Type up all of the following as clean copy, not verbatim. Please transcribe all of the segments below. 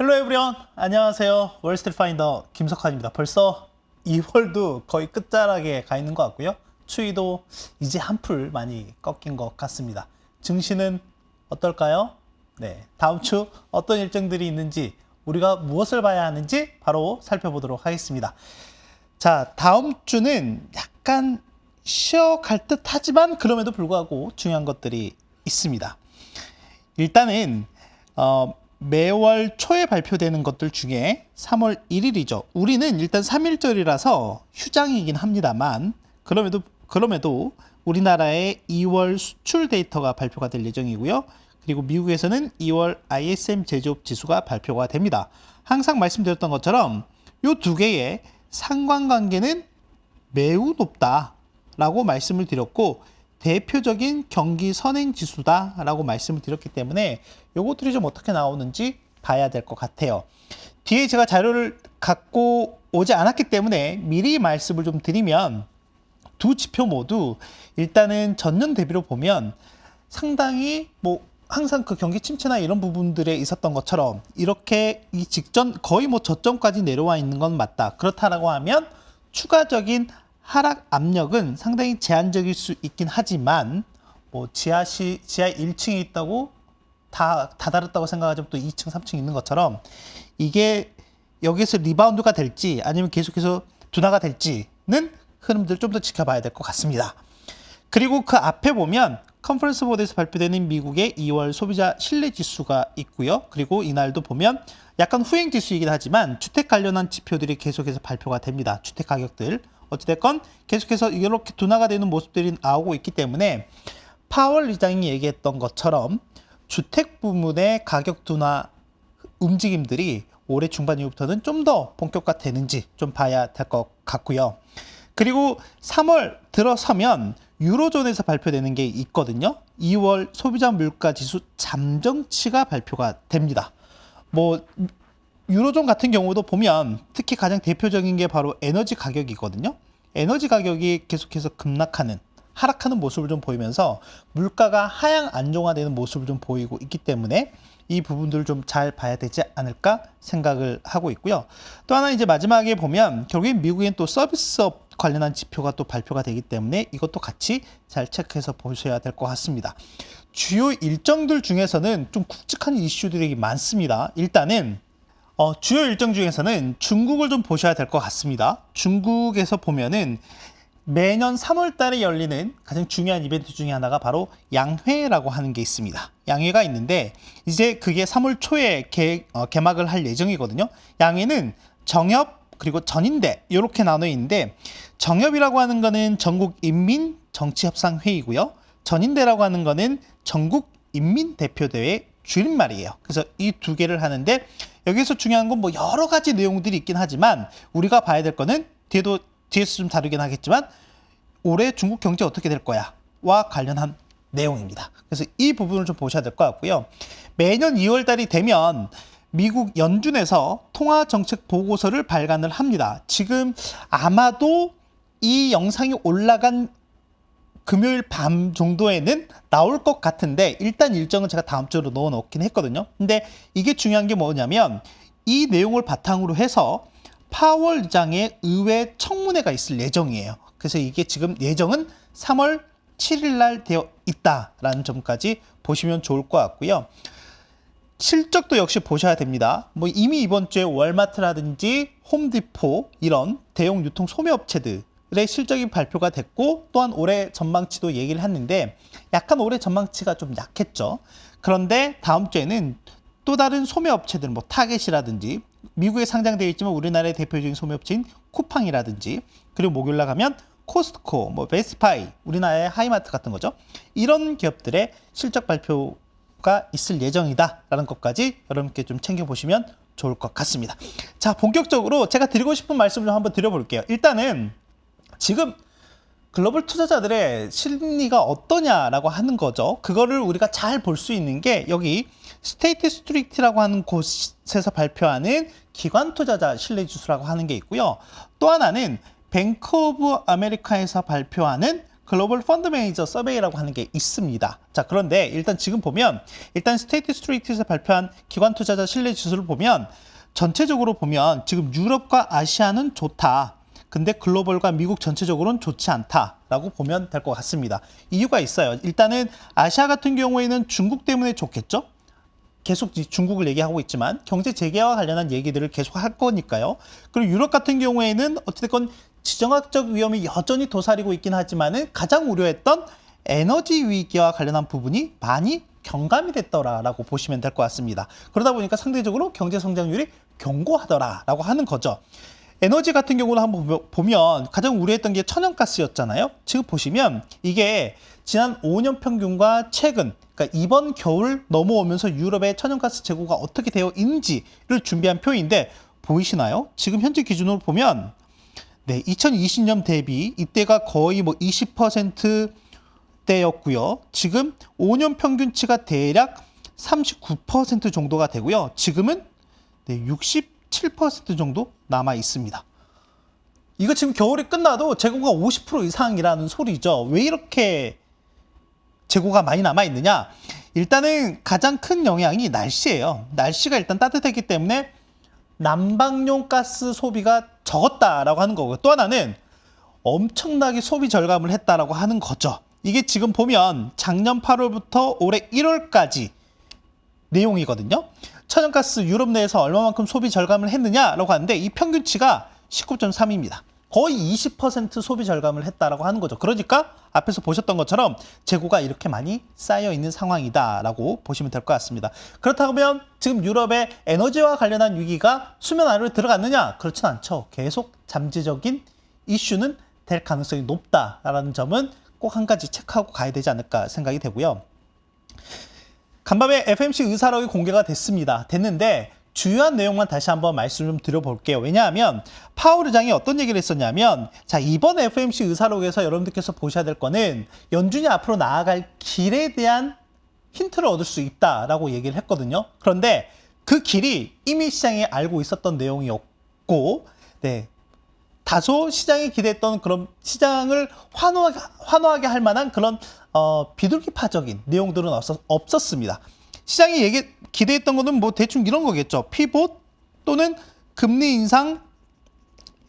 헬로 에브리원, 안녕하세요. 월스트리트 파인더 김석환입니다. 벌써 2월도 거의 끝자락에 가 있는 것 같고요. 추위도 이제 한풀 많이 꺾인 것 같습니다. 증시는 어떨까요? 네, 다음 주 어떤 일정들이 있는지, 우리가 무엇을 봐야 하는지 바로 살펴보도록 하겠습니다. 자, 다음 주는 약간 쉬어갈 듯 하지만 그럼에도 불구하고 중요한 것들이 있습니다. 일단은 매월 초에 발표되는 것들 중에 3월 1일이죠. 우리는 일단 3일절이라서 휴장이긴 합니다만 그럼에도 우리나라의 2월 수출 데이터가 발표가 될 예정이고요. 그리고 미국에서는 2월 ISM 제조업 지수가 발표가 됩니다. 항상 말씀드렸던 것처럼 이 두 개의 상관관계는 매우 높다라고 말씀을 드렸고, 대표적인 경기 선행 지수다라고 말씀을 드렸기 때문에 요것들이 좀 어떻게 나오는지 봐야 될 것 같아요. 뒤에 제가 자료를 갖고 오지 않았기 때문에 미리 말씀을 좀 드리면, 두 지표 모두 일단은 전년 대비로 보면 상당히 항상 그 경기 침체나 이런 부분들에 있었던 것처럼 이렇게 이 직전 거의 저점까지 내려와 있는 건 맞다. 그렇다라고 하면 추가적인 하락 압력은 상당히 제한적일 수 있긴 하지만, 지하 1층에 있다고 다 다르다고 생각하자면 또 2층, 3층 있는 것처럼 이게 여기서 리바운드가 될지 아니면 계속해서 둔화가 될지는 흐름들 좀 더 지켜봐야 될 것 같습니다. 그리고 그 앞에 보면 컨퍼런스 보드에서 발표되는 미국의 2월 소비자 신뢰 지수가 있고요. 그리고 이날도 보면 약간 후행 지수이긴 하지만 주택 관련한 지표들이 계속해서 발표가 됩니다. 주택 가격들. 어찌됐건 계속해서 이렇게 둔화가 되는 모습들이 나오고 있기 때문에 파월 의장이 얘기했던 것처럼 주택 부문의 가격 둔화 움직임들이 올해 중반 이후부터는 좀 더 본격화되는지 좀 봐야 될 것 같고요. 그리고 3월 들어서면 유로존에서 발표되는 게 있거든요. 2월 소비자 물가 지수 잠정치가 발표가 됩니다. 유로존 같은 경우도 보면 특히 가장 대표적인 게 바로 에너지 가격이거든요. 에너지 가격이 계속해서 하락하는 모습을 좀 보이면서 물가가 하향 안정화되는 모습을 좀 보이고 있기 때문에 이 부분들을 좀 잘 봐야 되지 않을까 생각을 하고 있고요. 또 하나 이제 마지막에 보면 결국엔 미국엔 또 서비스업 관련한 지표가 또 발표가 되기 때문에 이것도 같이 잘 체크해서 보셔야 될 것 같습니다. 주요 일정들 중에서는 좀 굵직한 이슈들이 많습니다. 일단은 주요 일정 중에서는 중국을 좀 보셔야 될 것 같습니다. 중국에서 보면은 매년 3월 달에 열리는 가장 중요한 이벤트 중에 하나가 바로 양회라고 하는 게 있습니다. 양회가 있는데 이제 그게 3월 초에 개막을 할 예정이거든요. 양회는 정협 그리고 전인대 이렇게 나눠 있는데, 정협이라고 하는 거는 전국인민정치협상회의고요. 전인대라고 하는 거는 전국인민대표대회 줄임말이에요. 그래서 이 두 개를 하는데 여기서 중요한 건 여러 가지 내용들이 있긴 하지만 우리가 봐야 될 거는 뒤에서 좀 다루긴 하겠지만 올해 중국 경제 어떻게 될 거야와 관련한 내용입니다. 그래서 이 부분을 좀 보셔야 될 것 같고요. 매년 2월 달이 되면 미국 연준에서 통화정책 보고서를 발간을 합니다. 지금 아마도 이 영상이 올라간 금요일 밤 정도에는 나올 것 같은데, 일단 일정은 제가 다음 주로 넣어 놓긴 했거든요. 근데 이게 중요한 게 뭐냐면 이 내용을 바탕으로 해서 파월 의장의 의회 청문회가 있을 예정이에요. 그래서 이게 지금 예정은 3월 7일 날 되어 있다라는 점까지 보시면 좋을 것 같고요. 실적도 역시 보셔야 됩니다. 이미 이번 주에 월마트라든지 홈디포 이런 대형 유통 소매업체들의 실적이 발표가 됐고, 또한 올해 전망치도 얘기를 했는데 약간 올해 전망치가 좀 약했죠. 그런데 다음 주에는 또 다른 소매업체들 타겟이라든지 미국에 상장되어 있지만 우리나라의 대표적인 소매업체인 쿠팡이라든지, 그리고 목요일날 가면 코스트코, 베스트바이, 우리나라의 하이마트 같은 거죠. 이런 기업들의 실적 발표가 있을 예정이다라는 것까지 여러분께 좀 챙겨보시면 좋을 것 같습니다. 자, 본격적으로 제가 드리고 싶은 말씀을 좀 한번 드려볼게요. 일단은 지금 글로벌 투자자들의 심리가 어떠냐라고 하는 거죠. 그거를 우리가 잘 볼 수 있는 게 여기 스테이트 스트리트라고 하는 곳에서 발표하는 기관 투자자 신뢰 지수라고 하는 게 있고요. 또 하나는 뱅크 오브 아메리카에서 발표하는 글로벌 펀드 매니저 서베이라고 하는 게 있습니다. 자, 그런데 일단 지금 보면 일단 스테이트 스트리트에서 발표한 기관 투자자 신뢰 지수를 보면 전체적으로 보면 지금 유럽과 아시아는 좋다. 근데 글로벌과 미국 전체적으로는 좋지 않다라고 보면 될 것 같습니다. 이유가 있어요. 일단은 아시아 같은 경우에는 중국 때문에 좋겠죠. 계속 중국을 얘기하고 있지만 경제 재개와 관련한 얘기들을 계속 할 거니까요. 그리고 유럽 같은 경우에는 어쨌든 지정학적 위험이 여전히 도사리고 있긴 하지만은 가장 우려했던 에너지 위기와 관련한 부분이 많이 경감이 됐더라라고 보시면 될 것 같습니다. 그러다 보니까 상대적으로 경제 성장률이 견고하더라라고 하는 거죠. 에너지 같은 경우는 한번 보면 가장 우려했던 게 천연가스였잖아요. 지금 보시면 이게 지난 5년 평균과 최근, 그러니까 이번 겨울 넘어오면서 유럽의 천연가스 재고가 어떻게 되어 있는지를 준비한 표인데 보이시나요? 지금 현재 기준으로 보면 네, 2020년 대비 이때가 거의 뭐 20%대였고요. 지금 5년 평균치가 대략 39% 정도가 되고요. 지금은 네, 67% 정도 남아 있습니다. 이거 지금 겨울이 끝나도 재고가 50% 이상이라는 소리죠. 왜 이렇게 재고가 많이 남아 있느냐? 일단은 가장 큰 영향이 날씨예요. 날씨가 일단 따뜻했기 때문에 난방용 가스 소비가 적었다라고 하는 거고요. 또 하나는 엄청나게 소비 절감을 했다라고 하는 거죠. 이게 지금 보면 작년 8월부터 올해 1월까지 내용이거든요. 천연가스 유럽 내에서 얼마만큼 소비 절감을 했느냐라고 하는데 이 평균치가 19.3입니다. 거의 20% 소비 절감을 했다라고 하는 거죠. 그러니까 앞에서 보셨던 것처럼 재고가 이렇게 많이 쌓여 있는 상황이다라고 보시면 될 것 같습니다. 그렇다면 지금 유럽의 에너지와 관련한 위기가 수면 아래로 들어갔느냐? 그렇진 않죠. 계속 잠재적인 이슈는 될 가능성이 높다라는 점은 꼭 한 가지 체크하고 가야 되지 않을까 생각이 되고요. 간밤에 FMC 의사록이 공개가 됐는데 주요한 내용만 다시 한번 말씀 좀 드려볼게요. 왜냐하면 파월 의장이 어떤 얘기를 했었냐면 자, 이번 FMC 의사록에서 여러분들께서 보셔야 될 거는 연준이 앞으로 나아갈 길에 대한 힌트를 얻을 수 있다라고 얘기를 했거든요. 그런데 그 길이 이미 시장이 알고 있었던 내용이었고 네, 다소 시장이 기대했던 그런 시장을 환호하게 할 만한 그런 비둘기파적인 내용들은 없었습니다. 시장이 기대했던 거는 뭐 대충 이런 거겠죠. 피봇 또는 금리 인상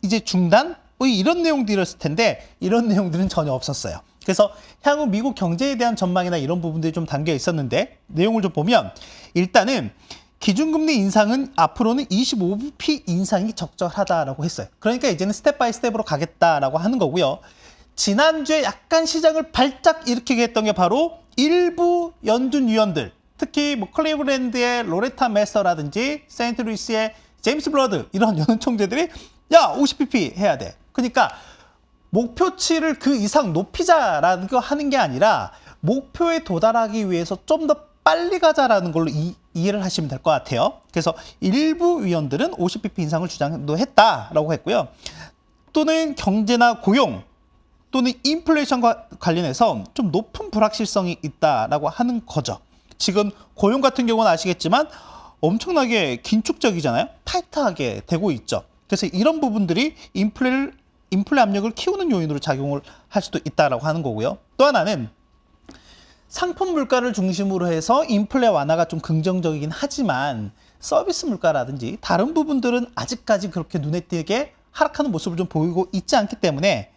이제 중단 뭐 이런 내용들이었을 텐데 이런 내용들은 전혀 없었어요. 그래서 향후 미국 경제에 대한 전망이나 이런 부분들이 좀 담겨 있었는데 내용을 좀 보면 일단은 기준금리 인상은 앞으로는 25bp 인상이 적절하다라고 했어요. 그러니까 이제는 스텝 바이 스텝으로 가겠다라고 하는 거고요. 지난주에 약간 시장을 발작 일으키게 했던 게 바로 일부 연준 위원들, 특히 뭐 클리브랜드의 로레타 메서라든지 세인트루이스의 제임스 블러드 이런 연은 총재들이 야 50bp 해야 돼. 그러니까 목표치를 그 이상 높이자라는 거 하는 게 아니라 목표에 도달하기 위해서 좀 더 빨리 가자라는 걸로 이해를 하시면 될 것 같아요. 그래서 일부 위원들은 50bp 인상을 주장도 했다라고 했고요. 또는 경제나 고용 또는 인플레이션과 관련해서 좀 높은 불확실성이 있다라고 하는 거죠. 지금 고용 같은 경우는 아시겠지만 엄청나게 긴축적이잖아요. 타이트하게 되고 있죠. 그래서 이런 부분들이 인플레 압력을 키우는 요인으로 작용을 할 수도 있다라고 하는 거고요. 또 하나는 상품 물가를 중심으로 해서 인플레 완화가 좀 긍정적이긴 하지만 서비스 물가라든지 다른 부분들은 아직까지 그렇게 눈에 띄게 하락하는 모습을 좀 보이고 있지 않기 때문에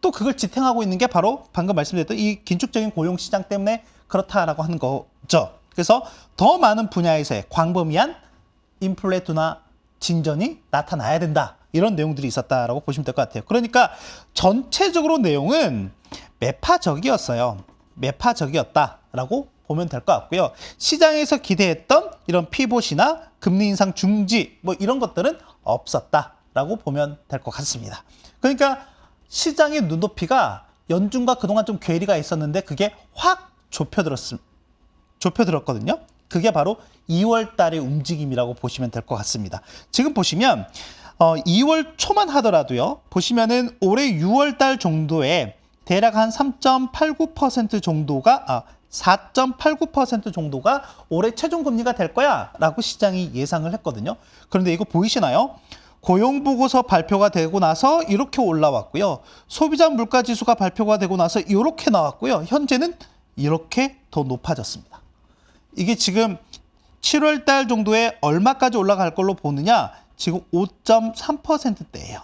또 그걸 지탱하고 있는 게 바로 방금 말씀드렸던 이 긴축적인 고용 시장 때문에 그렇다라고 하는 거죠. 그래서 더 많은 분야에서의 광범위한 인플레 둔화 진전이 나타나야 된다. 이런 내용들이 있었다라고 보시면 될 것 같아요. 그러니까 전체적으로 내용은 매파적이었어요. 매파적이었다라고 보면 될 것 같고요. 시장에서 기대했던 이런 피봇이나 금리 인상 중지 뭐 이런 것들은 없었다라고 보면 될 것 같습니다. 그러니까 시장의 눈높이가 연준과 그동안 좀 괴리가 있었는데 그게 확 좁혀들었거든요. 그게 바로 2월 달의 움직임이라고 보시면 될 것 같습니다. 지금 보시면 2월 초만 하더라도요. 보시면은 올해 6월 달 정도에 대략 한 3.89% 정도가 4.89% 정도가 올해 최종 금리가 될 거야 라고 시장이 예상을 했거든요. 그런데 이거 보이시나요? 고용보고서 발표가 되고 나서 이렇게 올라왔고요. 소비자 물가지수가 발표가 되고 나서 이렇게 나왔고요. 현재는 이렇게 더 높아졌습니다. 이게 지금 7월 달 정도에 얼마까지 올라갈 걸로 보느냐? 지금 5.3%대예요.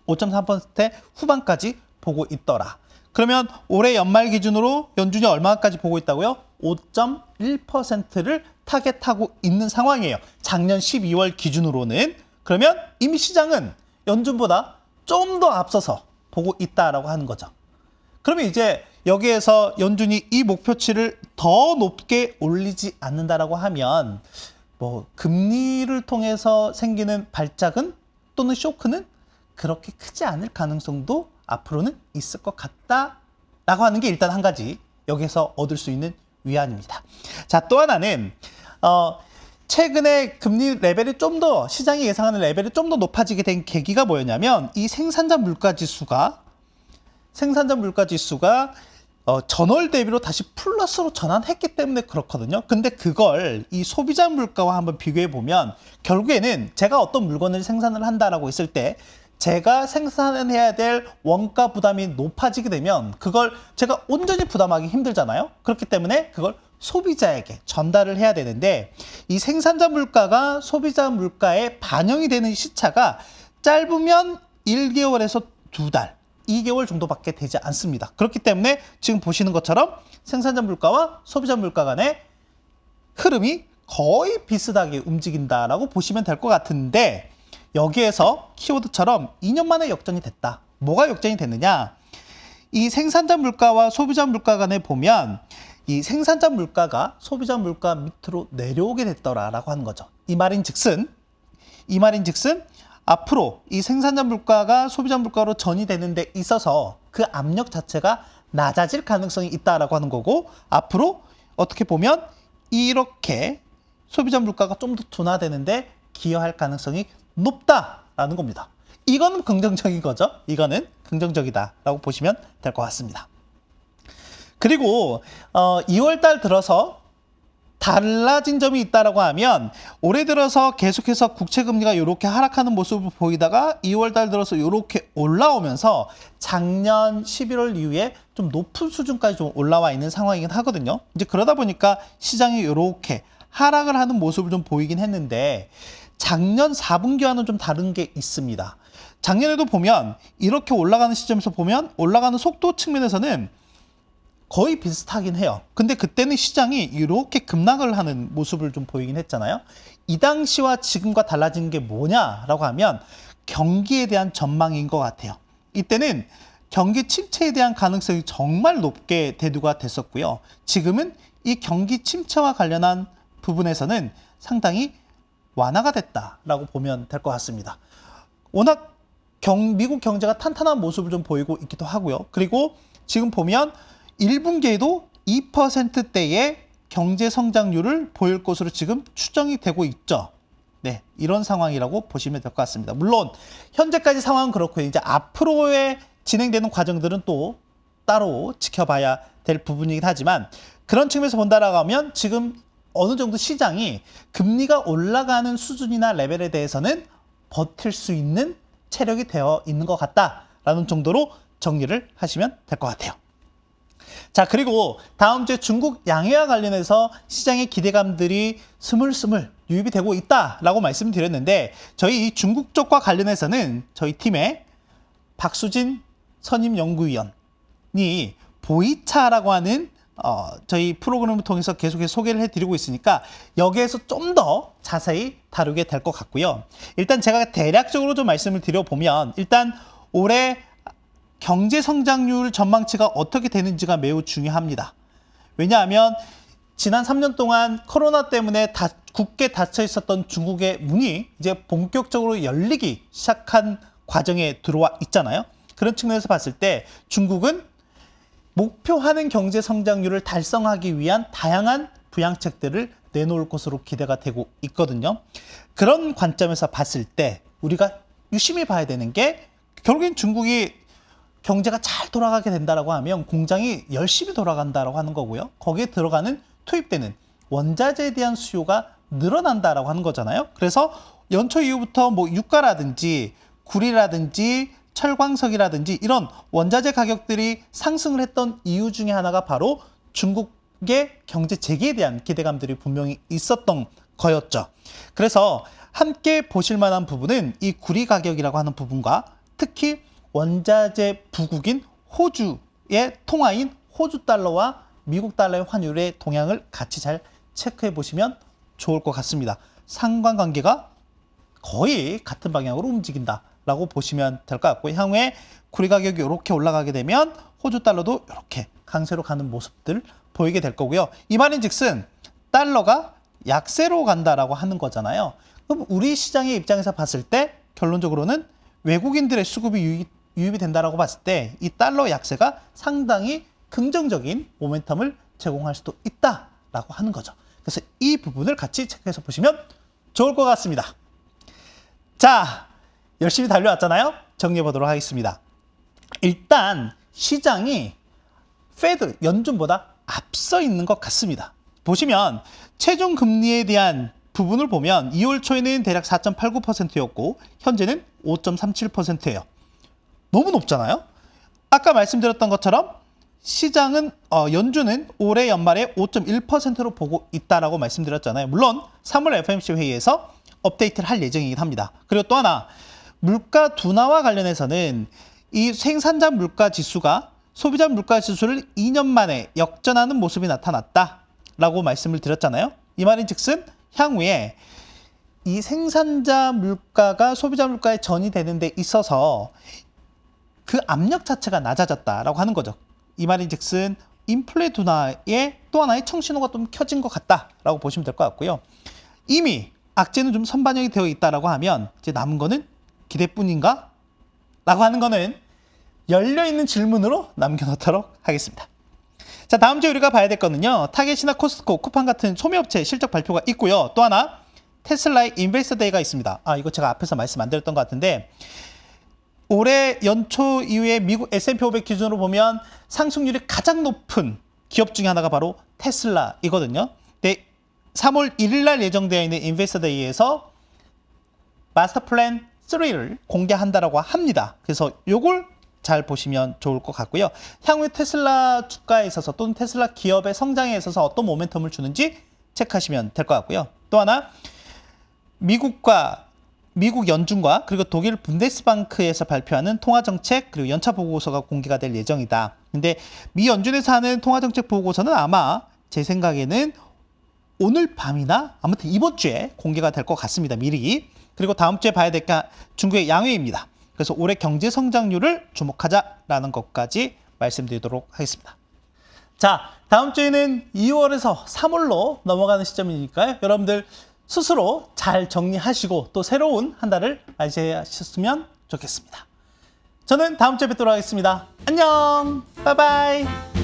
5.3% 후반까지 보고 있더라. 그러면 올해 연말 기준으로 연준이 얼마까지 보고 있다고요? 5.1%를 타겟하고 있는 상황이에요. 작년 12월 기준으로는. 그러면 이미 시장은 연준보다 좀 더 앞서서 보고 있다라고 하는 거죠. 그러면 이제 여기에서 연준이 이 목표치를 더 높게 올리지 않는다라고 하면 뭐 금리를 통해서 생기는 발작은 또는 쇼크는 그렇게 크지 않을 가능성도 앞으로는 있을 것 같다라고 하는 게 일단 한 가지 여기서 얻을 수 있는 위안입니다. 자, 또 하나는 최근에 금리 레벨이 좀 더 시장이 예상하는 레벨이 좀 더 높아지게 된 계기가 뭐였냐면 이 생산자 물가 지수가 전월 대비로 다시 플러스로 전환했기 때문에 그렇거든요. 근데 그걸 이 소비자 물가와 한번 비교해 보면 결국에는 제가 어떤 물건을 생산을 한다라고 했을 때 제가 생산해야 될 원가 부담이 높아지게 되면 그걸 제가 온전히 부담하기 힘들잖아요. 그렇기 때문에 그걸 소비자에게 전달을 해야 되는데 이 생산자 물가가 소비자 물가에 반영이 되는 시차가 짧으면 1개월에서 2달, 2개월 정도밖에 되지 않습니다. 그렇기 때문에 지금 보시는 것처럼 생산자 물가와 소비자 물가 간의 흐름이 거의 비슷하게 움직인다라고 보시면 될 것 같은데 여기에서 키워드처럼 2년 만에 역전이 됐다. 뭐가 역전이 됐느냐? 이 생산자 물가와 소비자 물가 간에 보면 이 생산자 물가가 소비자 물가 밑으로 내려오게 됐더라라고 하는 거죠. 이 말인즉슨 앞으로 이 생산자 물가가 소비자 물가로 전이되는 데 있어서 그 압력 자체가 낮아질 가능성이 있다라고 하는 거고 앞으로 어떻게 보면 이렇게 소비자 물가가 좀 더 둔화되는데 기여할 가능성이 높다라는 겁니다. 이거는 긍정적인 거죠. 이거는 긍정적이다라고 보시면 될 것 같습니다. 그리고 2월 달 들어서 달라진 점이 있다라고 하면 올해 들어서 계속해서 국채 금리가 이렇게 하락하는 모습을 보이다가 2월 달 들어서 이렇게 올라오면서 작년 11월 이후에 좀 높은 수준까지 좀 올라와 있는 상황이긴 하거든요. 이제 그러다 보니까 시장이 이렇게 하락을 하는 모습을 좀 보이긴 했는데 작년 4분기와는 좀 다른 게 있습니다. 작년에도 보면 이렇게 올라가는 시점에서 보면 올라가는 속도 측면에서는 거의 비슷하긴 해요. 근데 그때는 시장이 이렇게 급락을 하는 모습을 좀 보이긴 했잖아요. 이 당시와 지금과 달라진 게 뭐냐라고 하면 경기에 대한 전망인 것 같아요. 이때는 경기 침체에 대한 가능성이 정말 높게 대두가 됐었고요. 지금은 이 경기 침체와 관련한 부분에서는 상당히 완화가 됐다라고 보면 될 것 같습니다. 워낙 미국 경제가 탄탄한 모습을 좀 보이고 있기도 하고요. 그리고 지금 보면 1분기에도 2%대의 경제 성장률을 보일 것으로 지금 추정이 되고 있죠. 네, 이런 상황이라고 보시면 될 것 같습니다. 물론 현재까지 상황은 그렇고요. 이제 앞으로의 진행되는 과정들은 또 따로 지켜봐야 될 부분이긴 하지만 그런 측면에서 본다라고 하면 지금 어느 정도 시장이 금리가 올라가는 수준이나 레벨에 대해서는 버틸 수 있는 체력이 되어 있는 것 같다라는 정도로 정리를 하시면 될 것 같아요. 자, 그리고 다음 주에 중국 양해와 관련해서 시장의 기대감들이 스물스물 유입이 되고 있다라고 말씀드렸는데 저희 이 중국 쪽과 관련해서는 저희 팀의 박수진 선임 연구위원이 보이차라고 하는 저희 프로그램을 통해서 계속해서 소개를 해드리고 있으니까 여기에서 좀 더 자세히 다루게 될 것 같고요. 일단 제가 대략적으로 좀 말씀을 드려보면 일단 올해 경제 성장률 전망치가 어떻게 되는지가 매우 중요합니다. 왜냐하면 지난 3년 동안 코로나 때문에 굳게 닫혀 있었던 중국의 문이 이제 본격적으로 열리기 시작한 과정에 들어와 있잖아요. 그런 측면에서 봤을 때 중국은 목표하는 경제 성장률을 달성하기 위한 다양한 부양책들을 내놓을 것으로 기대가 되고 있거든요. 그런 관점에서 봤을 때 우리가 유심히 봐야 되는 게 결국엔 중국이 경제가 잘 돌아가게 된다라고 하면 공장이 열심히 돌아간다라고 하는 거고요. 거기에 들어가는 투입되는 원자재에 대한 수요가 늘어난다라고 하는 거잖아요. 그래서 연초 이후부터 뭐 유가라든지 구리라든지 철광석이라든지 이런 원자재 가격들이 상승을 했던 이유 중에 하나가 바로 중국의 경제 재개에 대한 기대감들이 분명히 있었던 거였죠. 그래서 함께 보실 만한 부분은 이 구리 가격이라고 하는 부분과 특히 원자재 부국인 호주의 통화인 호주 달러와 미국 달러의 환율의 동향을 같이 잘 체크해 보시면 좋을 것 같습니다. 상관관계가 거의 같은 방향으로 움직인다라고 보시면 될 것 같고, 향후에 구리 가격이 이렇게 올라가게 되면 호주 달러도 이렇게 강세로 가는 모습들 보이게 될 거고요. 이 말인즉슨 달러가 약세로 간다라고 하는 거잖아요. 그럼 우리 시장의 입장에서 봤을 때 결론적으로는 외국인들의 수급이 유입이 된다라고 봤을 때 이 달러 약세가 상당히 긍정적인 모멘텀을 제공할 수도 있다라고 하는 거죠. 그래서 이 부분을 같이 체크해서 보시면 좋을 것 같습니다. 자, 열심히 달려왔잖아요. 정리해 보도록 하겠습니다. 일단 시장이 페드 연준보다 앞서 있는 것 같습니다. 보시면 최종 금리에 대한 부분을 보면 2월 초에는 대략 4.89%였고 현재는 5.37%예요. 너무 높잖아요. 아까 말씀드렸던 것처럼 시장은 연준은 올해 연말에 5.1%로 보고 있다라고 말씀드렸잖아요. 물론 3월 FOMC 회의에서 업데이트를 할 예정이긴 합니다. 그리고 또 하나, 물가 둔화와 관련해서는 이 생산자 물가 지수가 소비자 물가 지수를 2년 만에 역전하는 모습이 나타났다라고 말씀을 드렸잖아요. 이 말인즉슨 향후에 이 생산자 물가가 소비자 물가에 전이되는 데 있어서 그 압력 자체가 낮아졌다라고 하는 거죠. 이 말인즉슨 인플레 둔화의 또 하나의 청신호가 좀 켜진 것 같다라고 보시면 될 것 같고요. 이미 악재는 좀 선반영이 되어 있다라고 하면 이제 남은 거는 기대뿐인가? 라고 하는 거는 열려있는 질문으로 남겨놓도록 하겠습니다. 자, 다음 주에 우리가 봐야 될 거는요. 타겟이나 코스트코, 쿠팡 같은 소매업체 실적 발표가 있고요. 또 하나 테슬라의 인베스터 데이가 있습니다. 이거 제가 앞에서 말씀 안 드렸던 것 같은데 올해 연초 이후에 미국 S&P 500 기준으로 보면 상승률이 가장 높은 기업 중에 하나가 바로 테슬라이거든요. 근데 3월 1일 날 예정되어 있는 인베스터 데이에서 마스터 플랜 3를 공개한다라고 합니다. 그래서 요걸 잘 보시면 좋을 것 같고요. 향후에 테슬라 주가에 있어서 또는 테슬라 기업의 성장에 있어서 어떤 모멘텀을 주는지 체크하시면 될 것 같고요. 또 하나 미국 연준과 그리고 독일 분데스방크에서 발표하는 통화정책 그리고 연차 보고서가 공개가 될 예정이다. 근데 미 연준에서 하는 통화정책 보고서는 아마 제 생각에는 오늘 밤이나 아무튼 이번 주에 공개가 될 것 같습니다. 미리. 그리고 다음 주에 봐야 될 게 중국의 양회입니다. 그래서 올해 경제 성장률을 주목하자라는 것까지 말씀드리도록 하겠습니다. 자, 다음 주에는 2월에서 3월로 넘어가는 시점이니까요. 여러분들 스스로 잘 정리하시고 또 새로운 한 달을 맞이하셨으면 좋겠습니다. 저는 다음 주에 뵙도록 하겠습니다. 안녕! 바이바이!